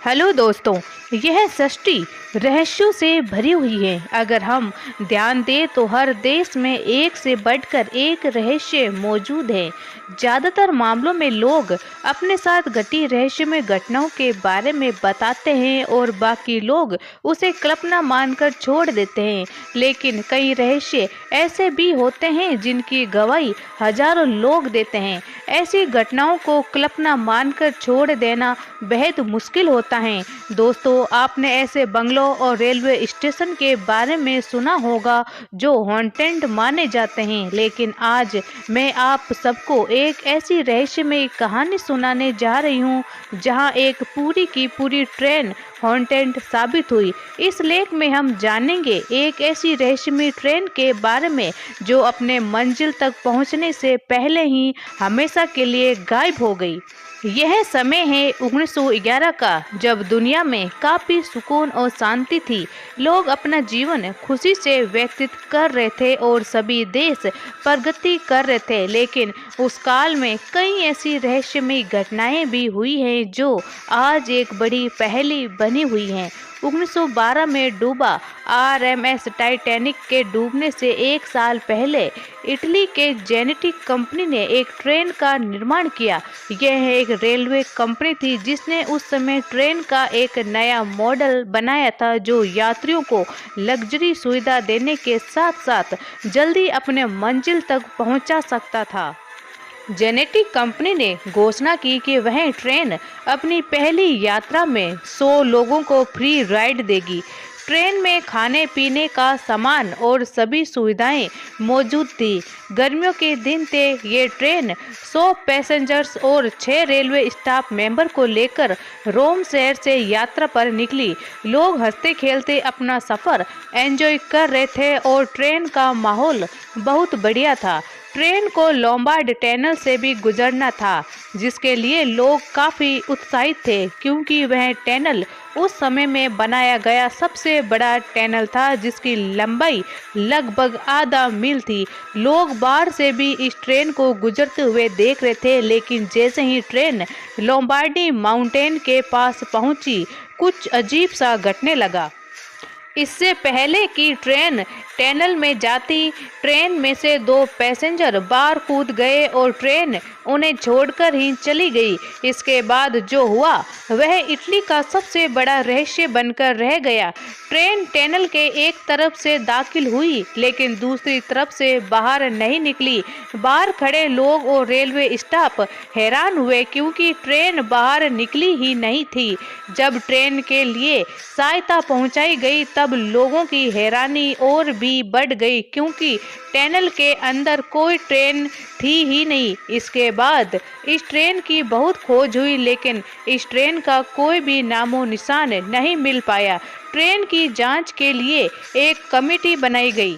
Hello दोस्तों, यह सृष्टि रहस्यों से भरी हुई है। अगर हम ध्यान दें तो हर देश में एक से बढ़कर एक रहस्य मौजूद है। ज़्यादातर मामलों में लोग अपने साथ घटी रहस्यमय घटनाओं के बारे में बताते हैं और बाकी लोग उसे कल्पना मानकर छोड़ देते हैं। लेकिन कई रहस्य ऐसे भी होते हैं जिनकी गवाही हजारों लोग देते हैं। ऐसी घटनाओं को कल्पना मानकर छोड़ देना बेहद मुश्किल होता है। दोस्तों, आपने ऐसे बंगलों और रेलवे स्टेशन के बारे में सुना होगा जो हॉन्टेड माने जाते हैं, लेकिन आज मैं आप सबको एक ऐसी रहस्यमय कहानी सुनाने जा रही हूँ जहाँ एक पूरी की पूरी ट्रेन हॉन्टेड साबित हुई। इस लेख में हम जानेंगे एक ऐसी रहस्यमय ट्रेन के बारे में जो अपने मंजिल तक पहुँचने से पहले ही हमेशा के लिए गायब हो गई। यह समय है 1911 का, जब दुनिया में काफ़ी सुकून और शांति थी। लोग अपना जीवन खुशी से व्यतीत कर रहे थे और सभी देश प्रगति कर रहे थे। लेकिन उस काल में कई ऐसी रहस्यमय घटनाएं भी हुई हैं जो आज एक बड़ी पहेली बनी हुई हैं। 1912 में डूबा आरएमएस टाइटैनिक के डूबने से एक साल पहले इटली के जेनेटिक कंपनी ने एक ट्रेन का निर्माण किया। यह एक रेलवे कंपनी थी जिसने उस समय ट्रेन का एक नया मॉडल बनाया था जो यात्रियों को लग्जरी सुविधा देने के साथ साथ जल्दी अपने मंजिल तक पहुंचा सकता था। जेनेटिक कंपनी ने घोषणा की कि वह ट्रेन अपनी पहली यात्रा में 100 लोगों को फ्री राइड देगी। ट्रेन में खाने पीने का सामान और सभी सुविधाएं मौजूद थी। गर्मियों के दिन थे। ये ट्रेन 100 पैसेंजर्स और 6 रेलवे स्टाफ मेंबर को लेकर रोम शहर से यात्रा पर निकली। लोग हंसते खेलते अपना सफ़र एंजॉय कर रहे थे और ट्रेन का माहौल बहुत बढ़िया था। ट्रेन को लोम्बार्ड टनल से भी गुजरना था, जिसके लिए लोग काफ़ी उत्साहित थे क्योंकि वह टनल उस समय में बनाया गया सबसे बड़ा टनल था जिसकी लंबाई लगभग आधा मील थी। लोग बाहर से भी इस ट्रेन को गुजरते हुए देख रहे थे, लेकिन जैसे ही ट्रेन लोम्बार्डी माउंटेन के पास पहुंची, कुछ अजीब सा घटने लगा। इससे पहले कि ट्रेन टनल में जाती, ट्रेन में से 2 पैसेंजर बाहर कूद गए और ट्रेन उन्हें छोड़कर ही चली गई। इसके बाद जो हुआ वह इटली का सबसे बड़ा रहस्य बनकर रह गया। ट्रेन टनल के एक तरफ से दाखिल हुई लेकिन दूसरी तरफ से बाहर नहीं निकली। बाहर खड़े लोग और रेलवे स्टाफ हैरान हुए क्योंकि ट्रेन बाहर निकली ही नहीं थी। जब ट्रेन के लिए सहायता पहुंचाई गई तब लोगों की हैरानी और भी बढ़ गई क्योंकि टनल के अंदर कोई ट्रेन थी ही नहीं। इसके बाद इस ट्रेन की बहुत खोज हुई लेकिन इस ट्रेन का कोई भी नामो निशान नहीं मिल पाया। ट्रेन की जांच के लिए एक कमेटी बनाई गई।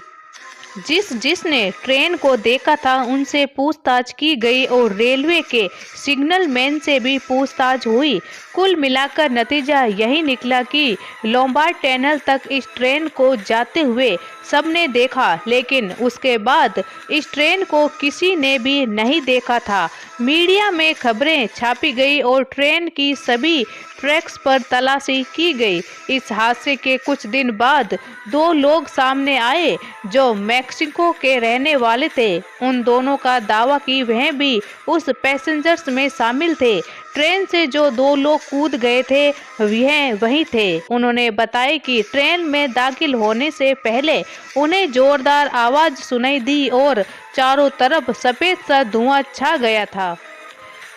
जिसने ट्रेन को देखा था उनसे पूछताछ की गई और रेलवे के सिग्नल मैन से भी पूछताछ हुई। कुल मिलाकर नतीजा यही निकला कि लोम्बार्ड टनल तक इस ट्रेन को जाते हुए सबने देखा, लेकिन उसके बाद इस ट्रेन को किसी ने भी नहीं देखा था। मीडिया में खबरें छापी गई और ट्रेन की सभी ट्रैक्स पर तलाशी की गई। इस हादसे के कुछ दिन बाद 2 लोग सामने आए जो मैक्सिको के रहने वाले थे। उन दोनों का दावा कि वह भी उस पैसेंजर्स में शामिल थे। ट्रेन से जो 2 लोग कूद गए थे वह वही थे। उन्होंने बताया कि ट्रेन में दाखिल होने से पहले उन्हें जोरदार आवाज़ सुनाई दी और चारों तरफ सफ़ेद सा धुआं छा गया था।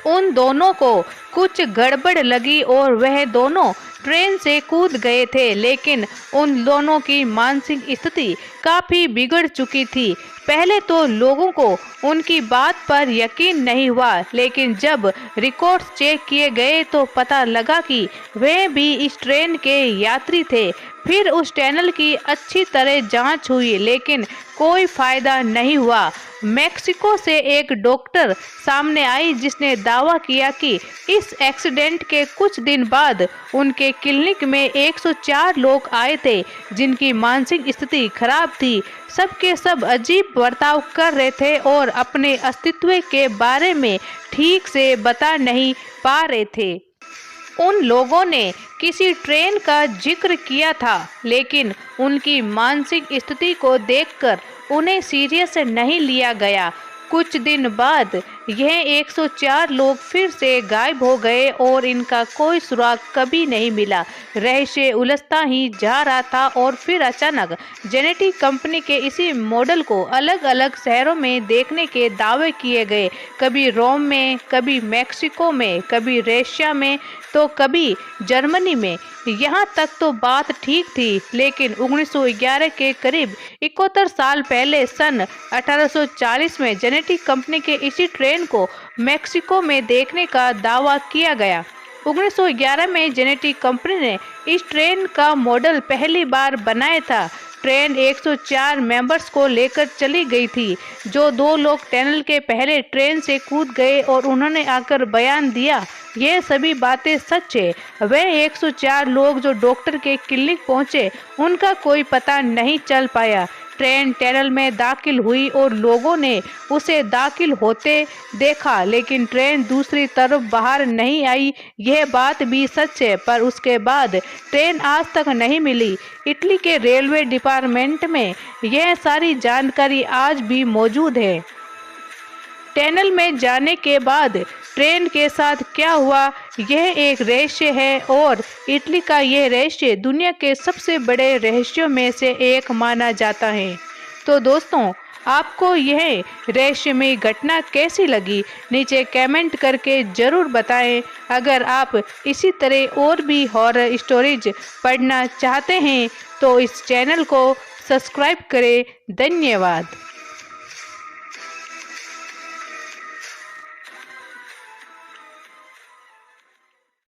उन दोनों को कुछ गड़बड़ लगी और वह दोनों ट्रेन से कूद गए थे, लेकिन उन दोनों की मानसिक स्थिति काफ़ी बिगड़ चुकी थी। पहले तो लोगों को उनकी बात पर यकीन नहीं हुआ, लेकिन जब रिकॉर्ड्स चेक किए गए तो पता लगा कि वे भी इस ट्रेन के यात्री थे। फिर उस टनल की अच्छी तरह जांच हुई लेकिन कोई फायदा नहीं हुआ। मेक्सिको से एक डॉक्टर सामने आई जिसने दावा किया कि इस एक्सीडेंट के कुछ दिन बाद उनके क्लिनिक में 104 लोग आए थे जिनकी मानसिक स्थिति खराब थी। सबके सब अजीब बर्ताव कर रहे थे और अपने अस्तित्व के बारे में ठीक से बता नहीं पा रहे थे। उन लोगों ने किसी ट्रेन का जिक्र किया था, लेकिन उनकी मानसिक स्थिति को देखकर उन्हें सीरियस नहीं लिया गया। कुछ दिन बाद यह 104 लोग फिर से गायब हो गए और इनका कोई सुराग कभी नहीं मिला। रहस्य उलझता ही जा रहा था और फिर अचानक जेनेटिक कंपनी के इसी मॉडल को अलग अलग शहरों में देखने के दावे किए गए। कभी रोम में, कभी मैक्सिको में, कभी रशिया में, तो कभी जर्मनी में। यहाँ तक तो बात ठीक थी, लेकिन 1911 के करीब 71 साल पहले सन 1840 में जेनेटिक कंपनी के इसी ट्रेन को मैक्सिको में देखने का दावा किया गया। 1911 में जेनेटिक कंपनी ने इस ट्रेन का मॉडल पहली बार बनाया था। ट्रेन 104 मेंबर्स को लेकर चली गई थी। जो 2 लोग टनल के पहले ट्रेन से कूद गए और उन्होंने आकर बयान दिया, ये सभी बातें सच है। वे 104 लोग जो डॉक्टर के क्लिनिक पहुंचे, उनका कोई पता नहीं चल पाया। ट्रेन टनल में दाखिल हुई और लोगों ने उसे दाखिल होते देखा, लेकिन ट्रेन दूसरी तरफ बाहर नहीं आई। यह बात भी सच है, पर उसके बाद ट्रेन आज तक नहीं मिली। इटली के रेलवे डिपार्टमेंट में यह सारी जानकारी आज भी मौजूद है। टनल में जाने के बाद ट्रेन के साथ क्या हुआ, यह एक रहस्य है और इटली का यह रहस्य दुनिया के सबसे बड़े रहस्यों में से एक माना जाता है। तो दोस्तों, आपको यह रहस्यमयी घटना कैसी लगी, नीचे कमेंट करके ज़रूर बताएं। अगर आप इसी तरह और भी हॉरर स्टोरीज पढ़ना चाहते हैं तो इस चैनल को सब्सक्राइब करें। धन्यवाद।